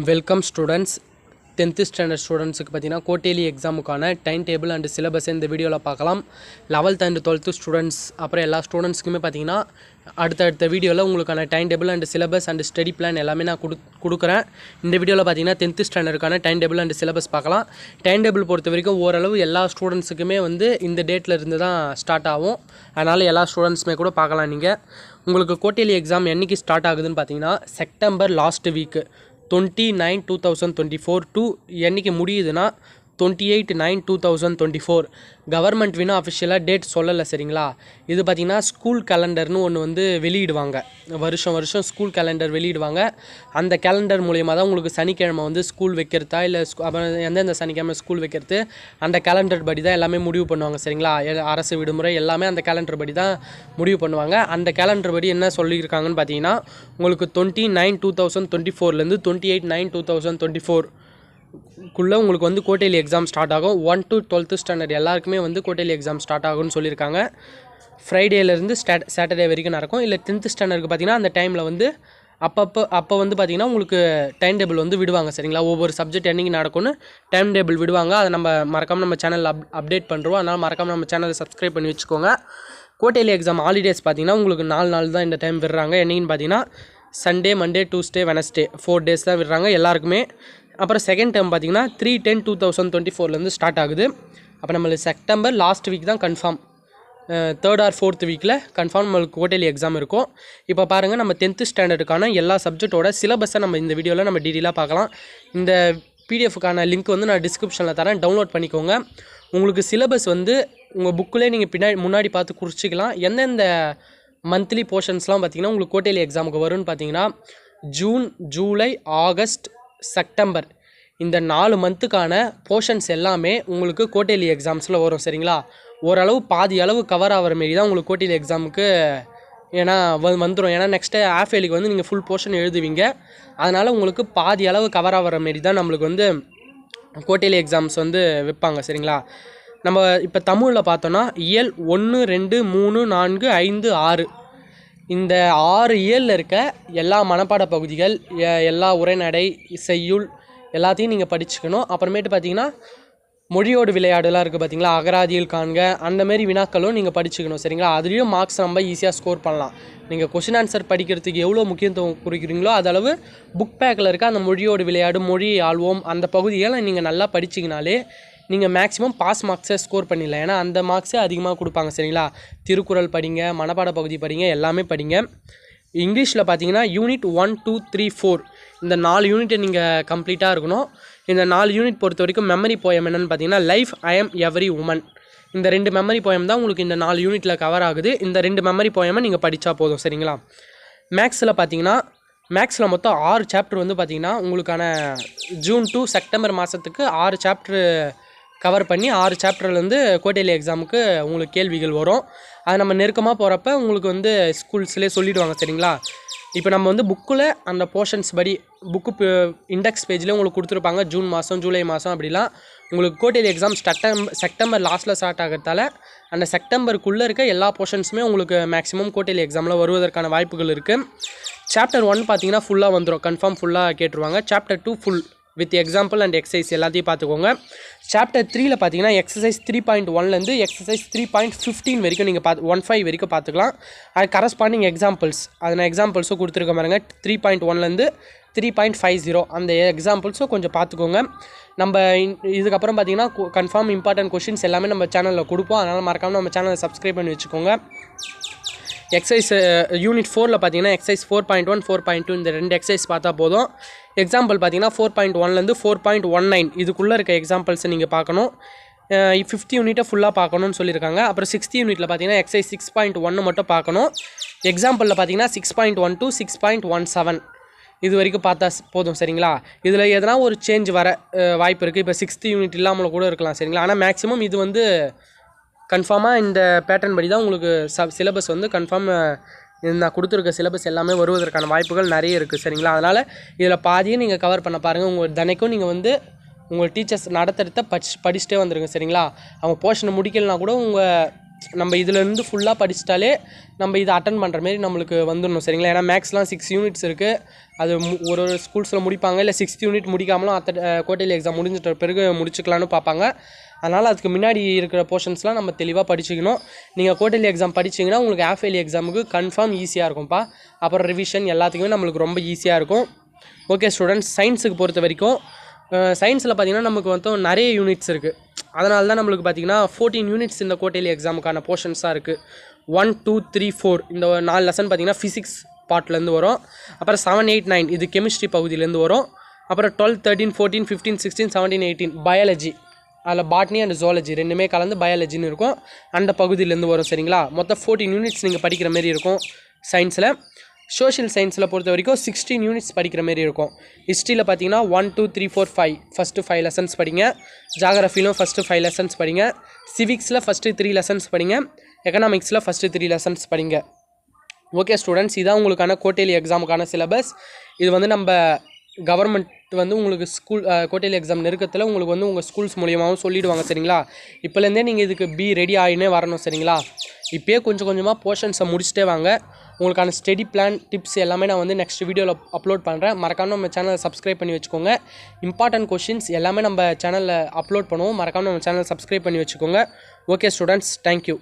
Welcome students. 10th standard ஸ்டூடெண்ட்ஸுக்கு பார்த்தீங்கன்னா quarterly எக்ஸாமுக்கான டைம் டேபிள் அண்ட் சிலபஸ் இந்த வீடியோவில் பார்க்கலாம். 11th அண்ட் 12th ஸ்டூடெண்ட்ஸ் அப்புறம் எல்லா ஸ்டூடெண்ட்ஸ்க்குமே பார்த்தீங்கன்னா அடுத்தடுத்த வீடியோவில் உங்களுக்கான time table and syllabus and study plan எல்லாமே நான் கொடுக்குறேன். இந்த வீடியோவில் பார்த்தீங்கன்னா 10th ஸ்டாண்டர்டுக்கான டைம் டேபிள் அண்ட் சிலபஸ் பார்க்கலாம். டைம் டேபிள் பொறுத்த வரைக்கும் ஓரளவு எல்லா ஸ்டூடெண்ட்ஸுக்குமே இந்த டேட்டில் இருந்து தான் ஸ்டார்ட் ஆகும். அதனால் எல்லா ஸ்டூடெண்ட்ஸுமே கூட பார்க்கலாம். நீங்கள் உங்களுக்கு குவார்ட்டர்லி எக்ஸாம் என்றைக்கு ஸ்டார்ட் ஆகுதுன்னு பார்த்தீங்கன்னா செப்டம்பர் லாஸ்ட் வீக்கு 29/9/2024 டு என்றைக்கு முடியுதுன்னா 28/9/2024. கவர்மெண்ட் வேணும் அஃபிஷியலாக டேட் சொல்லலை, சரிங்களா? இது பார்த்திங்கன்னா ஸ்கூல் கேலண்டர்னு ஒன்று வெளியிடுவாங்க. வருஷம் ஸ்கூல் கேலண்டர் வெளியிடுவாங்க. அந்த கேலண்டர் மூலயமா தான் உங்களுக்கு சனிக்கிழமை ஸ்கூல் வைக்கிறதா இல்லை அப்புறம் எந்தெந்த சனிக்கிழமை ஸ்கூல் வைக்கிறது அந்த கேலண்டர் படி தான் எல்லாமே முடிவு பண்ணுவாங்க, சரிங்களா? அரசு விடுமுறை எல்லாமே அந்த கேலண்டர் படி தான் முடிவு பண்ணுவாங்க. அந்த கேலண்டர் படி என்ன சொல்லியிருக்காங்கன்னு பார்த்தீங்கன்னா உங்களுக்கு 29/9/2024 28/9/2024 குள்ளே உங்களுக்கு குவார்ட்டர்லி எக்ஸாம் ஸ்டார்ட் ஆகும். 1 to 12th ஸ்டாண்டர்ட் எல்லாருக்குமே குவார்ட்டர்லி எக்ஸாம் ஸ்டார்ட் ஆகும்னு சொல்லியிருக்காங்க. ஃப்ரைடேலேருந்து சாட்டர்டே வரைக்கும் நடக்கும். இல்லை 10th ஸ்டாண்டர்டுக்கு பார்த்தீங்கன்னா அந்த டைமில் அப்போ பார்த்தீங்கன்னா உங்களுக்கு டைம் டேபிள் விடுவாங்க, சரிங்களா? ஒவ்வொரு சப்ஜெக்ட் என்றைக்கு நடக்கும்னு டைம் டேபிள் விடுவாங்க. அதை மறக்காமல் நம்ம சேனலில் அப்டேட் பண்ணுறோம். அதனால் மறக்காமல் நம்ம சேனலை சப்ஸ்கிரைப் பண்ணி வச்சுக்கோங்க. குவார்ட்டர்லி எக்ஸாம் ஹாலிடேஸ் பார்த்தீங்கன்னா உங்களுக்கு 4 நாள் தான் இந்த டைம் விடுறாங்க. என்றைக்குன்னு பார்த்தீங்கன்னா Sunday, Monday, Tuesday, Wednesday 4 days தான் விடுறாங்க எல்லாருக்குமே. அப்புறம் செகண்ட் டேர்ம் பார்த்தீங்கன்னா 3/10/2024 ஸ்டார்ட் ஆகுது. அப்போ நம்மளுக்கு செப்டம்பர் லாஸ்ட் வீக் தான் கன்ஃபார்ம். 3rd or 4th வீக்கில் கன்ஃபார்ம் நம்மளுக்கு குவார்ட்டர்லி எக்ஸாம் இருக்கும். இப்போ பாருங்கள், நம்ம 10th ஸ்டாண்டர்டுக்கான எல்லா சப்ஜெக்டோட சிலபஸை நம்ம இந்த வீடியோவில் நம்ம டீட்டெயிலாக பார்க்கலாம். இந்த பிடிஎஃப்க்கான லிங்க் நான் டிஸ்கிரிப்ஷனில் தரேன், டவுன்லோட் பண்ணிக்கோங்க. உங்களுக்கு சிலபஸ் உங்கள் புக்கிலே நீங்கள் முன்னாடி பார்த்து குறிச்சிக்கலாம். எந்தெந்த மந்த்லி போர்ஷன்ஸ்லாம் பார்த்தீங்கன்னா உங்களுக்கு குவார்ட்டர்லி எக்ஸாமுக்கு வரும்னு பார்த்தீங்கன்னா ஜூன், ஜூலை, ஆகஸ்ட், செப்டம்பர் இந்த 4 மந்த்துக்கான போர்ஷன்ஸ் எல்லாமே உங்களுக்கு குவார்ட்டர்லி எக்ஸாம்ஸில் வரும், சரிங்களா? ஓரளவு பாதி அளவு கவர் ஆகிற மாரி தான் உங்களுக்கு குவார்ட்டர்லி எக்ஸாமுக்கு ஏன்னா வந்துடும். ஏன்னா நெக்ஸ்ட்டு ஆஃப் இயர்லிக்கு நீங்கள் ஃபுல் போர்ஷன் எழுதுவீங்க. அதனால் உங்களுக்கு பாதி அளவு கவர் ஆகிற மாரி தான் நம்மளுக்கு குவார்ட்டர்லி எக்ஸாம்ஸ் வைப்பாங்க, சரிங்களா? நம்ம இப்போ தமிழில் பார்த்தோன்னா இயல் 1, 2, 3, 4, 5, 6 இந்த 6 இயலில் இருக்க எல்லா மனப்பாட பகுதிகள், எல்லா உரைநடை, செய்யுள் எல்லாத்தையும் நீங்கள் படிச்சுக்கணும். அப்புறமேட்டு பார்த்தீங்கன்னா மொழியோடு விளையாடுலாம் இருக்குது பார்த்தீங்களா, அகராதியில் காண்க அந்தமாரி வினாக்களும் நீங்கள் படிச்சுக்கணும், சரிங்களா? அதுலேயும் மார்க்ஸ் ரொம்ப ஈஸியாக ஸ்கோர் பண்ணலாம். நீங்கள் கொஷின் ஆன்சர் படிக்கிறதுக்கு எவ்வளோ முக்கியத்துவம் குறிக்கிறீங்களோ அதளவு புக் பேக்கில் இருக்க அந்த மொழியோடு விளையாடு, மொழி ஆழ்வோம் அந்த பகுதிகளை நீங்கள் நல்லா படிச்சிங்கனாலே நீங்கள் மேக்ஸிமம் பாஸ் மார்க்ஸை ஸ்கோர் பண்ணிடலாம். ஏன்னா அந்த மார்க்ஸே அதிகமாக கொடுப்பாங்க, சரிங்களா? திருக்குறள் படிங்க, மனப்பாட பகுதி படிங்க, எல்லாமே படிங்க. இங்கிலீஷில் பார்த்தீங்கன்னா யூனிட் 1, 2, 3, 4 இந்த 4 யூனிட்டை நீங்கள் கம்ப்ளீட்டாக இருக்கணும். இந்த 4 யூனிட் பொறுத்த வரைக்கும் மெமரி போயம் என்னென்னு பார்த்தீங்கன்னா life, I am every woman இந்த 2 மெமரி போயம் தான் உங்களுக்கு இந்த 4 யூனிட்டில் கவர் ஆகுது. இந்த 2 மெமரி போயமை நீங்கள் படித்தா போதும், சரிங்களா? மேக்ஸில் பார்த்தீங்கன்னா மேக்ஸில் மொத்தம் 6 சாப்டர் பார்த்தீங்கன்னா உங்களுக்கான ஜூன் டு செப்டம்பர் மாதத்துக்கு 6 சாப்டர் கவர் பண்ணி 6 சாப்டர்லேருந்து குவார்ட்டர்லி எக்ஸாமுக்கு உங்களுக்கு கேள்விகள் வரும். அது நம்ம நெருக்கமாக போகிறப்ப உங்களுக்கு ஸ்கூல்ஸ்லேயே சொல்லிவிடுவாங்க, சரிங்களா? இப்போ நம்ம புக்கில் அந்த போர்ஷன்ஸ் படி புக்கு இண்டெக்ஸ் பேஜில் உங்களுக்கு கொடுத்துருப்பாங்க. ஜூன் மாதம், ஜூலை மாதம் அப்படிலாம் உங்களுக்கு குவார்ட்டர்லி எக்ஸாம் செப்டம்பர் லாஸ்ட்டில் ஸ்டார்ட் ஆகிறதால அந்த செப்டம்பருக்குள்ளே இருக்க எல்லா போர்ஷன்ஸுமே உங்களுக்கு மேக்ஸிமம் குவார்ட்டர்லி எக்ஸாமில் வருவதற்கான வாய்ப்புகள் இருக்குது. சாப்டர் 1 பார்த்தீங்கன்னா ஃபுல்லாக வந்துடும், கன்ஃபார்ம் ஃபுல்லாக கேட்டுருவாங்க. Chapter 2 full with example and exercise எல்லாத்தையும் பார்த்துக்கோங்க. சாப்டர் 3ல் பார்த்தீங்கன்னா எக்ஸசைஸ் 3.1 எக்ஸசைஸ் 3.15 வரைக்கும் நீங்கள் 15 வரைக்கும் பார்த்துக்கலாம். அது கரஸ்பாண்டிங் எக்ஸாம்பிள்ஸ் அதை நான் எக்ஸாம்பிள்ஸும் கொடுத்துருக்க பாருங்க. 3.1 3.50 அந்த எக்ஸாம்பிள்ஸும் கொஞ்சம் பார்த்துக்கோங்க. நம்ம இதுக்கப்புறம் பார்த்தீங்கன்னா கன்ஃபார்ம் இம்பார்ட்டன்ட் கொஷின்ஸ் எல்லாமே நம்ம சேனலில் கொடுப்போம். அதனால் மறக்காமல் நம்ம சேனலை சப்ஸ்கிரைப் பண்ணி வச்சுக்கோங்க. எக்ஸசைஸ் யூனிட் 4ல் பார்த்தீங்கன்னா எக்ஸசைஸ் 4.1 4.2 இந்த 2 எக்ஸசைஸ் பார்த்தா போதும். எக்ஸாம்பிள் பார்த்தீங்கன்னா 4.1 4.19 இதுக்குள்ளே இருக்க எக்ஸாம்பிள்ஸை நீங்கள் பார்க்கணும். 5th யூனிட்டை ஃபுல்லாக பார்க்கணும்னு சொல்லியிருக்காங்க. அப்புறம் 6th யூனிட்டில் பார்த்தீங்கன்னா எக்ஸசைஸ் 6.1 மட்டும் பார்க்கணும். எக்ஸாம்பிளில் பார்த்தீங்கன்னா 6.12 6.17 இது வரைக்கும் பார்த்தா போதும், சரிங்களா? இதில் எதனா ஒரு சேஞ்ச் வர வாய்ப்பு இருக்குது. இப்போ 6th யூனிட் இல்லாமல் கூட இருக்கலாம், சரிங்களா? ஆனால் மேக்ஸிமம் இது கன்ஃபார்மாக இந்த பேட்டர்ன் படி தான் உங்களுக்கு சிலபஸ் கன்ஃபார்ம் நான் கொடுத்துருக்க சிலபஸ் எல்லாமே வருவதற்கான வாய்ப்புகள் நிறைய இருக்குது, சரிங்களா? அதனால் இதில் பாதியை நீங்கள் கவர் பண்ண பாருங்கள். உங்கள் தினைக்கும் நீங்கள் உங்கள் டீச்சர்ஸ் நடத்துறத படிச்சுட்டே வந்துடுங்க, சரிங்களா? அவங்க போர்ஷனை முடிக்கலைனா கூட உங்கள் நம்ம இதிலேருந்து ஃபுல்லாக படிச்சிட்டாலே நம்ம இதை அட்டன் பண்ணுற மாரி நம்மளுக்கு வந்துடணும் சரிங்களா. ஏன்னா மேக்ஸ்லாம் 6 யூனிட்ஸ் இருக்குது. அது ஒரு ஸ்கூல்ஸில் முடிப்பாங்க, இல்லை 6th யூனிட் முடிக்காமலும் குவார்ட்டர்லி எக்ஸாம் முடிஞ்சிட்ட பிறகு முடிச்சுக்கலான்னு பார்ப்பாங்க. அதனால் அதுக்கு முன்னாடி இருக்கிற போர்ஷன்ஸ்லாம் நம்ம தெளிவாக படிச்சுக்கணும். நீங்கள் குவார்ட்டர்லி எக்ஸாம் படிச்சிங்கன்னா உங்களுக்கு ஹாஃப் இயர்லி எக்ஸாமுக்கு கன்ஃபார்ம் ஈஸியாக இருக்கும்ப்பா. அப்புறம் ரிவிஷன் எல்லாத்துக்குமே நம்மளுக்கு ரொம்ப ஈஸியாக இருக்கும். ஓகே ஸ்டூடெண்ட்ஸ், சயின்ஸுக்கு பொறுத்த வரைக்கும் சயின்ஸில் பார்த்திங்கன்னா நமக்கு வந்து நிறைய யூனிட்ஸ் இருக்குது. அதனால தான் நம்மளுக்கு பார்த்திங்கன்னா 14 யூனிட்ஸ் இந்த குவார்ட்டர்லி எக்ஸாமுக்கான போர்ஷன்ஸாக இருக்குது. 1, 2, 3, 4 இந்த 4 லெசன் பார்த்திங்கன்னா ஃபிசிக்ஸ் பார்ட்லேருந்து வரும். அப்புறம் 7, 8, 9 இது கெமிஸ்ட்ரி பகுதியிலேருந்து வரும். அப்புறம் 12, 13, 14, 15, 16, 17, 18 பயாலஜி, அதில் பாட்னி அண்ட் ஜுவாலஜி ரெண்டுமே கலந்து பயாலஜின்னு இருக்கும், அந்த பகுதியிலேருந்து வரும் சரிங்களா. மொத்தம் 14 யூனிட்ஸ் நீங்கள் படிக்கிற மாரி இருக்கும் சயின்ஸில். சோஷியல் சயின்ஸில் பொறுத்த வரைக்கும் 16 யூனிட்ஸ் படிக்கிற மாரி இருக்கும். ஹிஸ்ட்ரியில் பார்த்தீங்கன்னா 1, 2, 3, 4, 5 ஃபஸ்ட்டு 5 லெசன்ஸ் படிங்க. ஜாகிரஃபிலும் ஃபஸ்ட்டு 5 லெசன்ஸ் படிங்க. சிவிக்ஸில் ஃபஸ்ட்டு 3 லெசன்ஸ் படிங்க. எக்கனாமிக்ஸில் ஃபஸ்ட்டு 3 லெசன்ஸ் படிங்க. ஓகே ஸ்டூடெண்ட்ஸ், இதான் உங்களுக்கான குவார்ட்டர்லி எக்ஸாமுக்கான சிலபஸ். இது வந்து நம்ம கவர்மெண்ட் வந்து உங்களுக்கு ஸ்கூல் குவார்ட்டர்லி எக்ஸாம் நெருக்கத்தில் உங்களுக்கு வந்து உங்கள் ஸ்கூல்ஸ் மூலியமாகவும் சொல்லிவிடுவாங்க சரிங்களா. இப்போலேருந்தே நீங்கள் இதுக்கு ரெடி ஆகினே வரணும் சரிங்களா. இப்போயே கொஞ்சம் கொஞ்சமாக போர்ஷன்ஸை முடிச்சுட்டே வாங்க. உங்களுக்கான ஸ்டடி பிளான் டிப்ஸ் எல்லாமே நான் வந்து நெக்ஸ்ட் வீடியோவில் அப்லோட் பண்ணுறேன். மறக்காமல் நம்ம சேனலை சப்ஸ்கிரைப் பண்ணி வச்சுக்கோங்க. இம்பார்ட்டன்ட் கொஷின்ஸ் எல்லாமே நம்ம சேனலில் அப்லோட் பண்ணுவோம். மறக்காமல் நம்ம சேனலை சப்ஸ்கிரைப் பண்ணி வச்சுக்கோங்க. Okay students, thank you.